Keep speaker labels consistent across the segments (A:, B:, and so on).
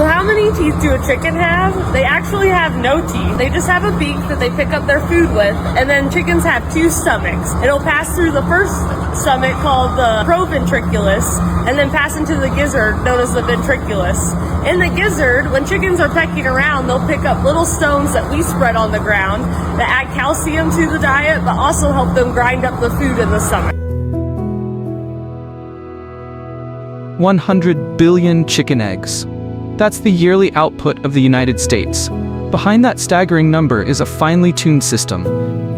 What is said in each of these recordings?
A: So how many teeth do a chicken have? They actually have no teeth. They just have a beak that they pick up their food with, and then chickens have two stomachs. It'll pass through the first stomach called the proventriculus, and then pass into the gizzard known as the ventriculus. In the gizzard, when chickens are pecking around, they'll pick up little stones that we spread on the ground that add calcium to the diet, but also help them grind up the food in the stomach.
B: 100 billion chicken eggs. That's the yearly output of the United States. Behind that staggering number is a finely tuned system,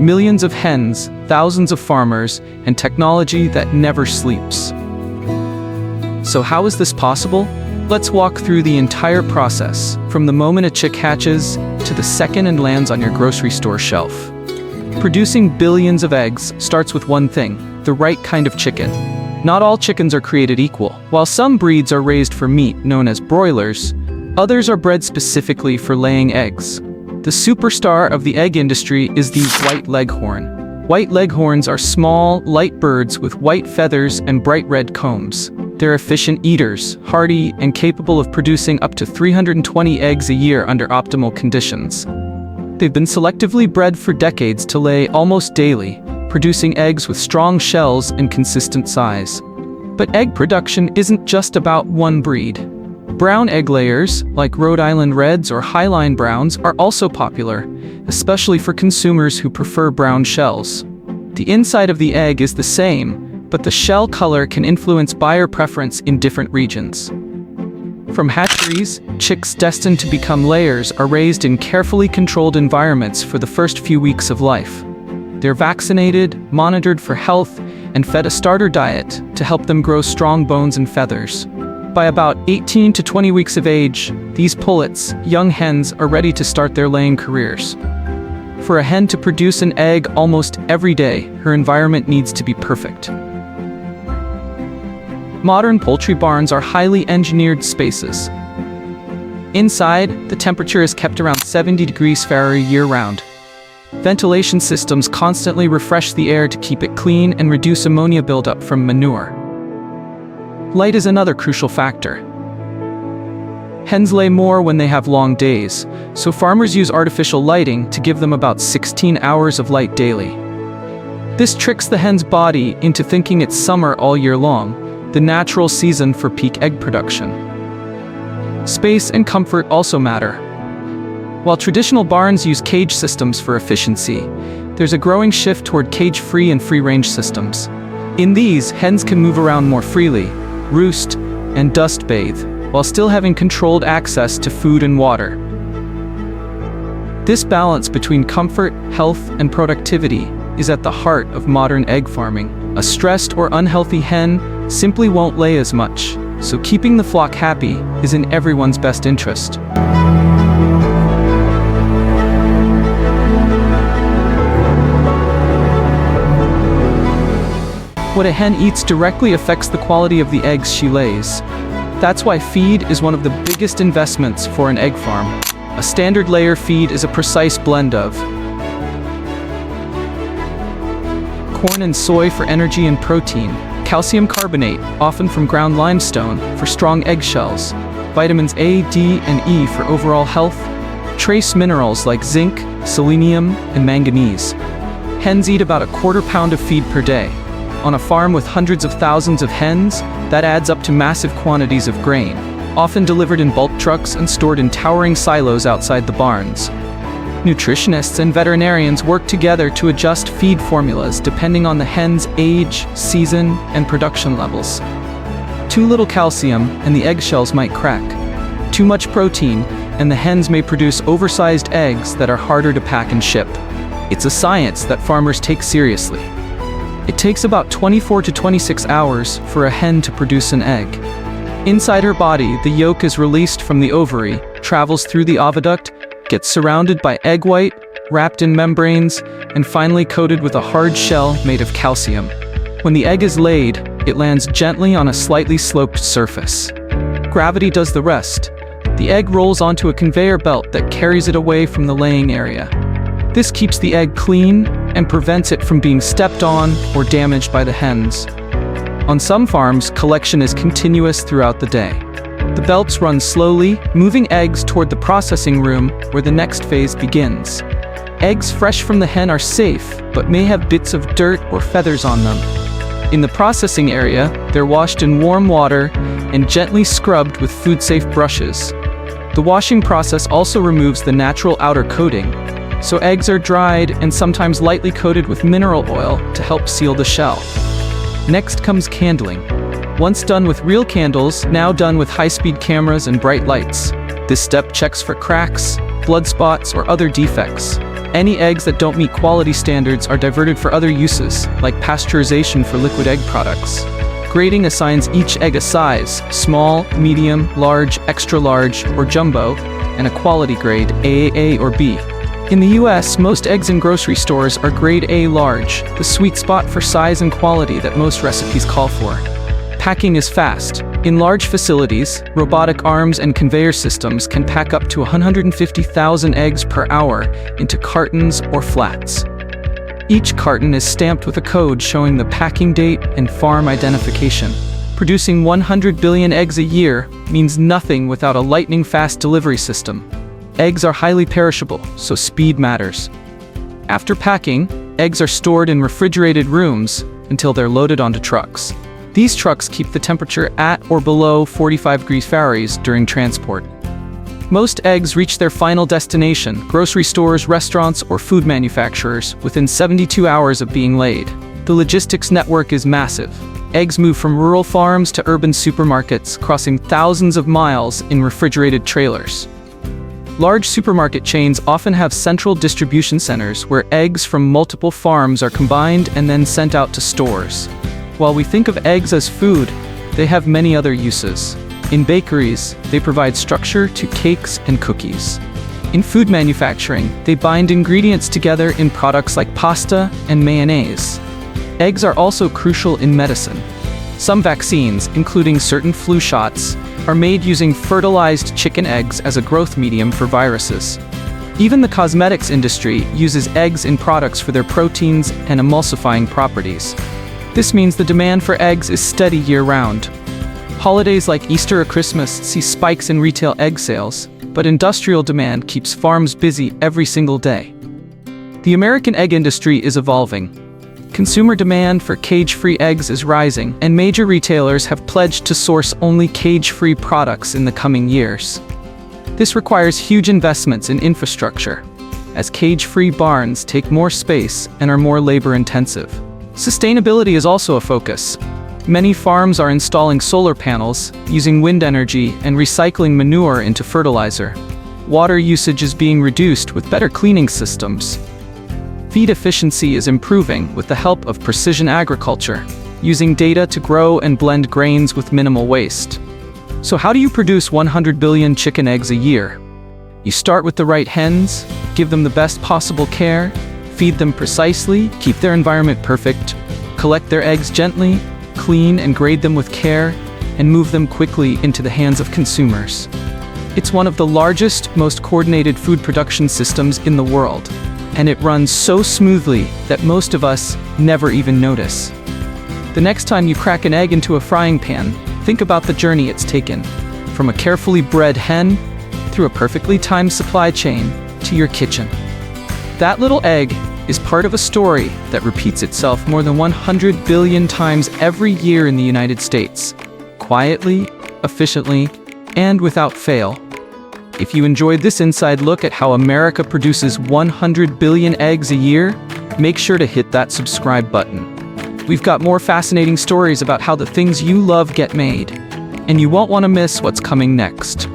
B: millions of hens, thousands of farmers, and technology that never sleeps. So how is this possible? Let's walk through the entire process, from the moment a chick hatches to the second it lands on your grocery store shelf. Producing billions of eggs starts with one thing: the right kind of chicken. Not all chickens are created equal. While some breeds are raised for meat, known as broilers, others are bred specifically for laying eggs. The superstar of the egg industry is the white leghorn. White leghorns are small, light birds with white feathers and bright red combs. They're efficient eaters, hardy, and capable of producing up to 320 eggs a year under optimal conditions. They've been selectively bred for decades to lay almost daily, producing eggs with strong shells and consistent size. But egg production isn't just about one breed. Brown egg layers, like Rhode Island Reds or Highline Browns, are also popular, especially for consumers who prefer brown shells. The inside of the egg is the same, but the shell color can influence buyer preference in different regions. From hatcheries, chicks destined to become layers are raised in carefully controlled environments for the first few weeks of life. They're vaccinated, monitored for health, and fed a starter diet to help them grow strong bones and feathers. By about 18 to 20 weeks of age, these pullets, young hens, are ready to start their laying careers. For a hen to produce an egg almost every day, her environment needs to be perfect. Modern poultry barns are highly engineered spaces. Inside, the temperature is kept around 70 degrees Fahrenheit year-round. Ventilation systems constantly refresh the air to keep it clean and reduce ammonia buildup from manure. Light is another crucial factor. Hens lay more when they have long days, so farmers use artificial lighting to give them about 16 hours of light daily. This tricks the hen's body into thinking it's summer all year long, the natural season for peak egg production. Space and comfort also matter. While traditional barns use cage systems for efficiency, there's a growing shift toward cage-free and free-range systems. In these, hens can move around more freely, roost, and dust bathe, while still having controlled access to food and water. This balance between comfort, health, and productivity is at the heart of modern egg farming. A stressed or unhealthy hen simply won't lay as much, so keeping the flock happy is in everyone's best interest. What a hen eats directly affects the quality of the eggs she lays. That's why feed is one of the biggest investments for an egg farm. A standard layer feed is a precise blend of corn and soy for energy and protein, calcium carbonate, often from ground limestone, for strong eggshells, vitamins A, D, and E for overall health, trace minerals like zinc, selenium, and manganese. Hens eat about a quarter pound of feed per day. On a farm with hundreds of thousands of hens, that adds up to massive quantities of grain, often delivered in bulk trucks and stored in towering silos outside the barns. Nutritionists and veterinarians work together to adjust feed formulas depending on the hen's age, season, and production levels. Too little calcium, and the eggshells might crack. Too much protein, and the hens may produce oversized eggs that are harder to pack and ship. It's a science that farmers take seriously. It takes about 24 to 26 hours for a hen to produce an egg. Inside her body, the yolk is released from the ovary, travels through the oviduct, gets surrounded by egg white, wrapped in membranes, and finally coated with a hard shell made of calcium. When the egg is laid, it lands gently on a slightly sloped surface. Gravity does the rest. The egg rolls onto a conveyor belt that carries it away from the laying area. This keeps the egg clean and prevents it from being stepped on or damaged by the hens. On some farms, collection is continuous throughout the day. The belts run slowly, moving eggs toward the processing room where the next phase begins. Eggs fresh from the hen are safe, but may have bits of dirt or feathers on them. In the processing area, they're washed in warm water and gently scrubbed with food-safe brushes. The washing process also removes the natural outer coating, so eggs are dried and sometimes lightly coated with mineral oil to help seal the shell. Next comes candling. Once done with real candles, now done with high-speed cameras and bright lights. This step checks for cracks, blood spots, or other defects. Any eggs that don't meet quality standards are diverted for other uses, like pasteurization for liquid egg products. Grading assigns each egg a size: small, medium, large, extra large, or jumbo, and a quality grade, AAA or B. In the US, most eggs in grocery stores are grade A large, the sweet spot for size and quality that most recipes call for. Packing is fast. In large facilities, robotic arms and conveyor systems can pack up to 150,000 eggs per hour into cartons or flats. Each carton is stamped with a code showing the packing date and farm identification. Producing 100 billion eggs a year means nothing without a lightning-fast delivery system. Eggs are highly perishable, so speed matters. After packing, eggs are stored in refrigerated rooms until they're loaded onto trucks. These trucks keep the temperature at or below 45 degrees Fahrenheit during transport. Most eggs reach their final destination, grocery stores, restaurants, or food manufacturers, within 72 hours of being laid. The logistics network is massive. Eggs move from rural farms to urban supermarkets, crossing thousands of miles in refrigerated trailers. Large supermarket chains often have central distribution centers where eggs from multiple farms are combined and then sent out to stores. While we think of eggs as food, they have many other uses. In bakeries, they provide structure to cakes and cookies. In food manufacturing, they bind ingredients together in products like pasta and mayonnaise. Eggs are also crucial in medicine. Some vaccines, including certain flu shots, are made using fertilized chicken eggs as a growth medium for viruses. Even the cosmetics industry uses eggs in products for their proteins and emulsifying properties. This means the demand for eggs is steady year-round. Holidays like Easter or Christmas see spikes in retail egg sales, but industrial demand keeps farms busy every single day. The American egg industry is evolving. Consumer demand for cage-free eggs is rising, and major retailers have pledged to source only cage-free products in the coming years. This requires huge investments in infrastructure, as cage-free barns take more space and are more labor-intensive. Sustainability is also a focus. Many farms are installing solar panels, using wind energy, and recycling manure into fertilizer. Water usage is being reduced with better cleaning systems. Feed efficiency is improving with the help of precision agriculture, using data to grow and blend grains with minimal waste. So how do you produce 100 billion chicken eggs a year? You start with the right hens, give them the best possible care, feed them precisely, keep their environment perfect, collect their eggs gently, clean and grade them with care, and move them quickly into the hands of consumers. It's one of the largest, most coordinated food production systems in the world, and it runs so smoothly that most of us never even notice. The next time you crack an egg into a frying pan, think about the journey it's taken, from a carefully bred hen, through a perfectly timed supply chain, to your kitchen. That little egg is part of a story that repeats itself more than 100 billion times every year in the United States, quietly, efficiently, and without fail. If you enjoyed this inside look at how America produces 100 billion eggs a year, make sure to hit that subscribe button. We've got more fascinating stories about how the things you love get made, and you won't want to miss what's coming next.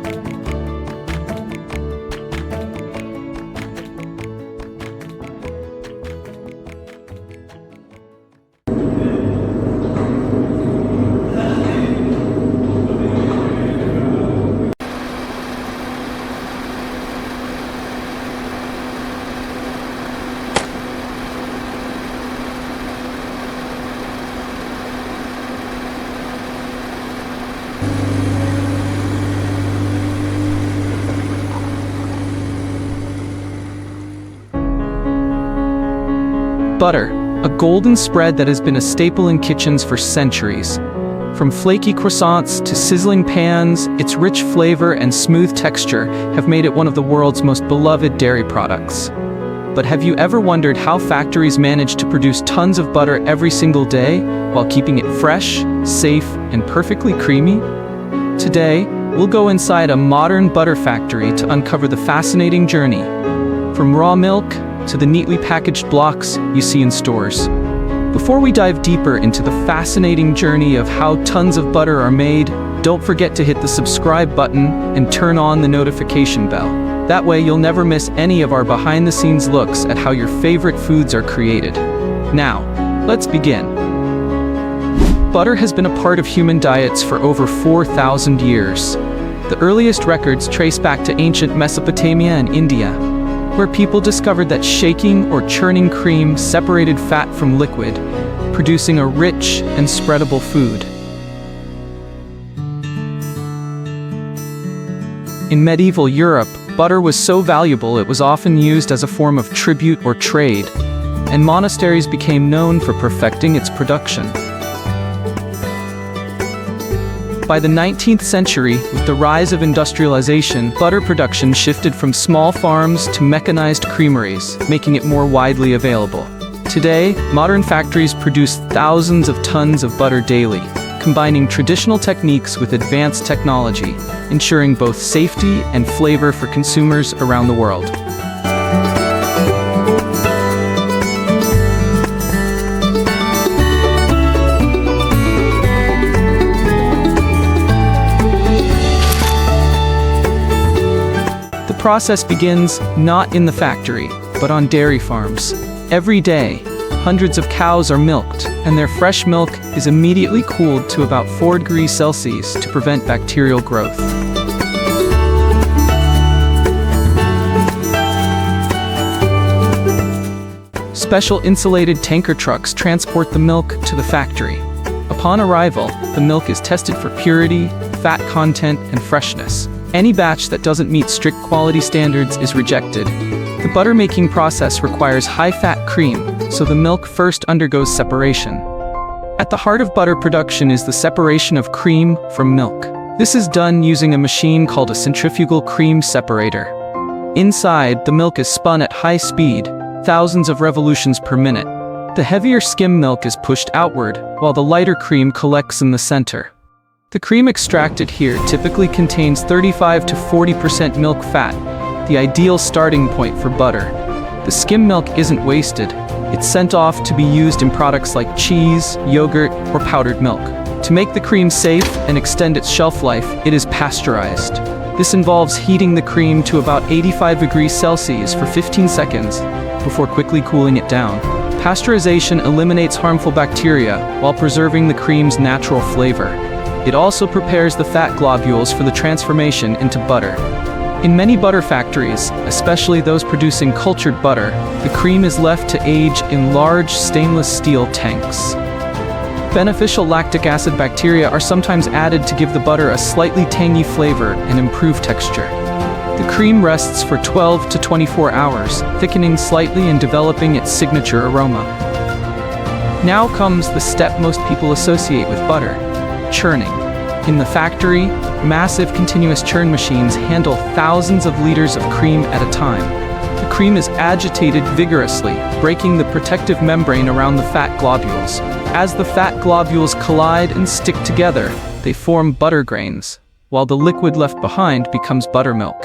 B: Butter, a golden spread that has been a staple in kitchens for centuries. From flaky croissants to sizzling pans, its rich flavor and smooth texture have made it one of the world's most beloved dairy products. But have you ever wondered how factories manage to produce tons of butter every single day while keeping it fresh, safe, and perfectly creamy? Today, we'll go inside a modern butter factory to uncover the fascinating journey, from raw milk to the neatly packaged blocks you see in stores. Before we dive deeper into the fascinating journey of how tons of butter are made, don't forget to hit the subscribe button and turn on the notification bell. That way you'll never miss any of our behind-the-scenes looks at how your favorite foods are created. Now, let's begin. Butter has been a part of human diets for over 4,000 years. The earliest records trace back to ancient Mesopotamia and India, where people discovered that shaking or churning cream separated fat from liquid, producing a rich and spreadable food. In medieval Europe, butter was so valuable it was often used as a form of tribute or trade, and monasteries became known for perfecting its production. By the 19th century, with the rise of industrialization, butter production shifted from small farms to mechanized creameries, making it more widely available. Today, modern factories produce thousands of tons of butter daily, combining traditional techniques with advanced technology, ensuring both safety and flavor for consumers around the world. The process begins not in the factory, but on dairy farms. Every day, hundreds of cows are milked, and their fresh milk is immediately cooled to about 4 degrees Celsius to prevent bacterial growth. Special insulated tanker trucks transport the milk to the factory. Upon arrival, the milk is tested for purity, fat content, and freshness. Any batch that doesn't meet strict quality standards is rejected. The butter-making process requires high-fat cream, so the milk first undergoes separation. At the heart of butter production is the separation of cream from milk. This is done using a machine called a centrifugal cream separator. Inside, the milk is spun at high speed, thousands of revolutions per minute. The heavier skim milk is pushed outward, while the lighter cream collects in the center. The cream extracted here typically contains 35 to 40% milk fat, the ideal starting point for butter. The skim milk isn't wasted. It's sent off to be used in products like cheese, yogurt, or powdered milk. To make the cream safe and extend its shelf life, it is pasteurized. This involves heating the cream to about 85 degrees Celsius for 15 seconds before quickly cooling it down. Pasteurization eliminates harmful bacteria while preserving the cream's natural flavor. It also prepares the fat globules for the transformation into butter. In many butter factories, especially those producing cultured butter, the cream is left to age in large stainless steel tanks. Beneficial lactic acid bacteria are sometimes added to give the butter a slightly tangy flavor and improve texture. The cream rests for 12 to 24 hours, thickening slightly and developing its signature aroma. Now comes the step most people associate with butter: churning. In the factory, massive continuous churn machines handle thousands of liters of cream at a time. The cream is agitated vigorously, breaking the protective membrane around the fat globules. As the fat globules collide and stick together, they form butter grains, while the liquid left behind becomes buttermilk.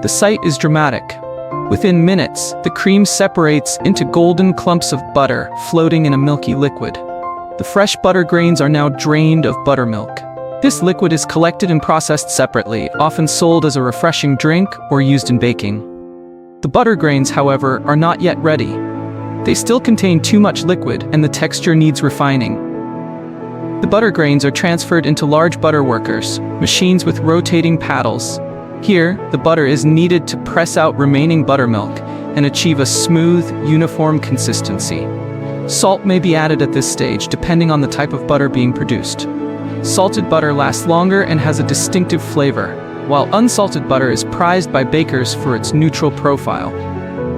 B: The sight is dramatic. Within minutes, the cream separates into golden clumps of butter floating in a milky liquid. The fresh butter grains are now drained of buttermilk. This liquid is collected and processed separately, often sold as a refreshing drink or used in baking. The butter grains, however, are not yet ready. They still contain too much liquid, and the texture needs refining. The butter grains are transferred into large butter workers, machines with rotating paddles. Here, the butter is kneaded to press out remaining buttermilk and achieve a smooth, uniform consistency. Salt may be added at this stage depending on the type of butter being produced. Salted butter lasts longer and has a distinctive flavor, while unsalted butter is prized by bakers for its neutral profile.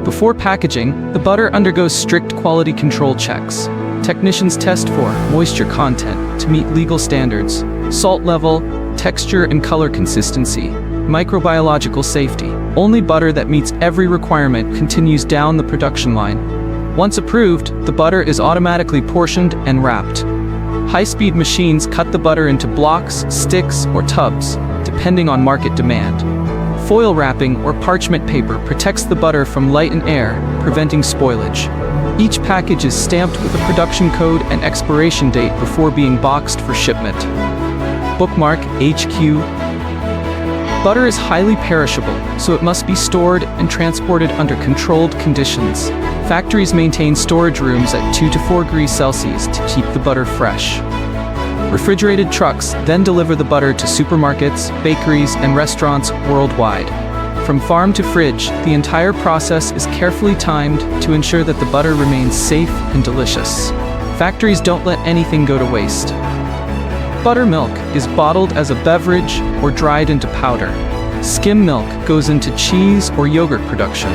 B: Before packaging, the butter undergoes strict quality control checks. Technicians test for moisture content to meet legal standards, salt level, texture and color consistency, microbiological safety. Only butter that meets every requirement continues down the production line. Once approved, the butter is automatically portioned and wrapped. High-speed machines cut the butter into blocks, sticks, or tubs, depending on market demand. Foil wrapping or parchment paper protects the butter from light and air, preventing spoilage. Each package is stamped with a production code and expiration date before being boxed for shipment. Bookmark HQ. Butter is highly perishable, so it must be stored and transported under controlled conditions. Factories maintain storage rooms at 2 to 4 degrees Celsius to keep the butter fresh. Refrigerated trucks then deliver the butter to supermarkets, bakeries, and restaurants worldwide. From farm to fridge, the entire process is carefully timed to ensure that the butter remains safe and delicious. Factories don't let anything go to waste. Buttermilk is bottled as a beverage or dried into powder. Skim milk goes into cheese or yogurt production.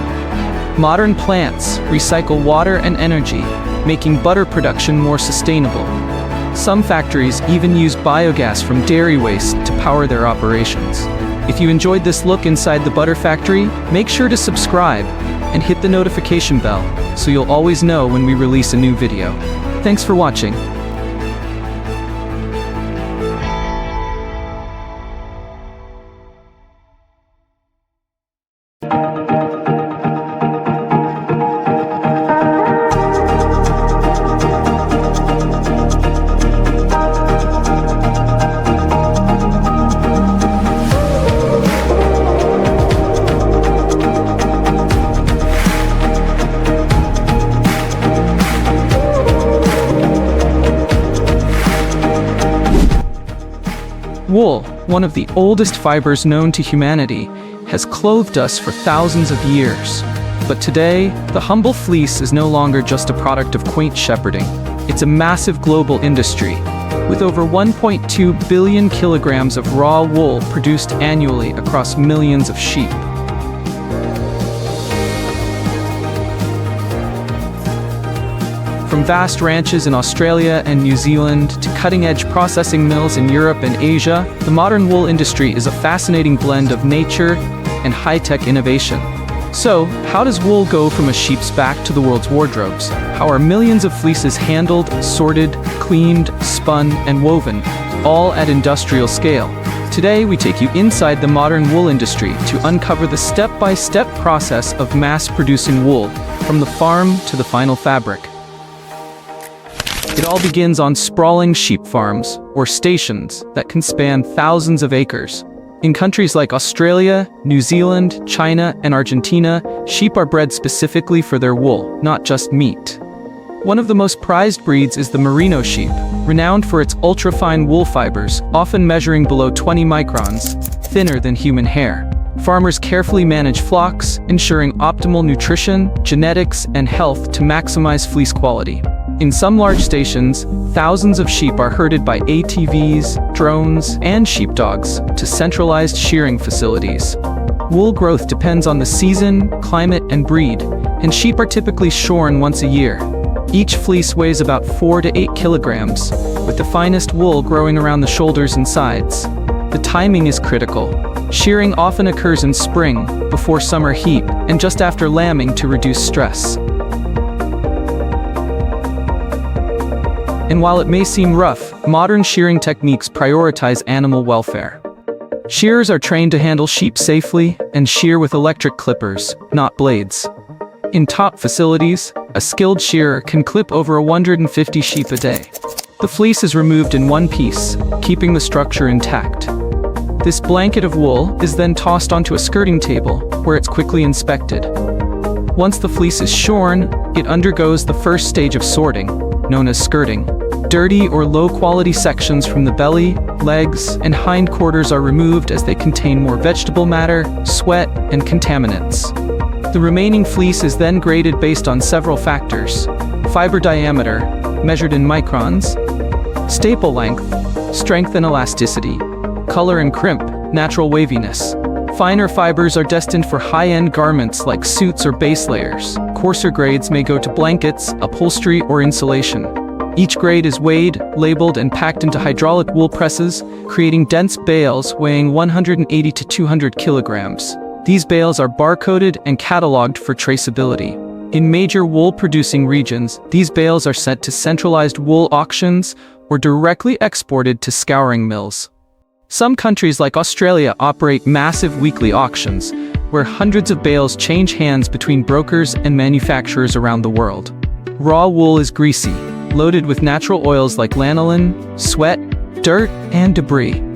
B: Modern plants recycle water and energy, making butter production more sustainable. Some factories even use biogas from dairy waste to power their operations. If you enjoyed this look inside the butter factory, make sure to subscribe and hit the notification bell so you'll always know when we release a new video. Thanks for watching. Wool, one of the oldest fibers known to humanity, has clothed us for thousands of years. But today, the humble fleece is no longer just a product of quaint shepherding. It's a massive global industry, with over 1.2 billion kilograms of raw wool produced annually across millions of sheep. From vast ranches in Australia and New Zealand to cutting-edge processing mills in Europe and Asia, the modern wool industry is a fascinating blend of nature and high-tech innovation. So, how does wool go from a sheep's back to the world's wardrobes? How are millions of fleeces handled, sorted, cleaned, spun, and woven, all at industrial scale? Today, we take you inside the modern wool industry to uncover the step-by-step process of mass-producing wool, from the farm to the final fabric. It all begins on sprawling sheep farms, or stations, that can span thousands of acres. In countries like Australia, New Zealand, China, and Argentina, sheep are bred specifically for their wool, not just meat. One of the most prized breeds is the merino sheep, renowned for its ultra-fine wool fibers, often measuring below 20 microns, thinner than human hair. Farmers carefully manage flocks, ensuring optimal nutrition, genetics, and health to maximize fleece quality. In some large stations, thousands of sheep are herded by ATVs, drones, and sheepdogs to centralized shearing facilities. Wool growth depends on the season, climate, and breed, and sheep are typically shorn once a year. Each fleece weighs about 4 to 8 kilograms, with the finest wool growing around the shoulders and sides. The timing is critical. Shearing often occurs in spring, before summer heat, and just after lambing to reduce stress. And while it may seem rough, modern shearing techniques prioritize animal welfare. Shearers are trained to handle sheep safely and shear with electric clippers, not blades. In top facilities, a skilled shearer can clip over 150 sheep a day. The fleece is removed in one piece, keeping the structure intact. This blanket of wool is then tossed onto a skirting table, where it's quickly inspected. Once the fleece is shorn, it undergoes the first stage of sorting, known as skirting. Dirty or low-quality sections from the belly, legs, and hindquarters are removed as they contain more vegetable matter, sweat, and contaminants. The remaining fleece is then graded based on several factors: fiber diameter, measured in microns, staple length, strength and elasticity, color and crimp, natural waviness. Finer fibers are destined for high-end garments like suits or base layers. Coarser grades may go to blankets, upholstery, or insulation. Each grade is weighed, labeled, and packed into hydraulic wool presses, creating dense bales weighing 180 to 200 kilograms. These bales are barcoded and cataloged for traceability. In major wool-producing regions, these bales are sent to centralized wool auctions or directly exported to scouring mills. Some countries like Australia operate massive weekly auctions, where hundreds of bales change hands between brokers and manufacturers around the world. Raw wool is greasy, loaded with natural oils like lanolin, sweat, dirt, and debris.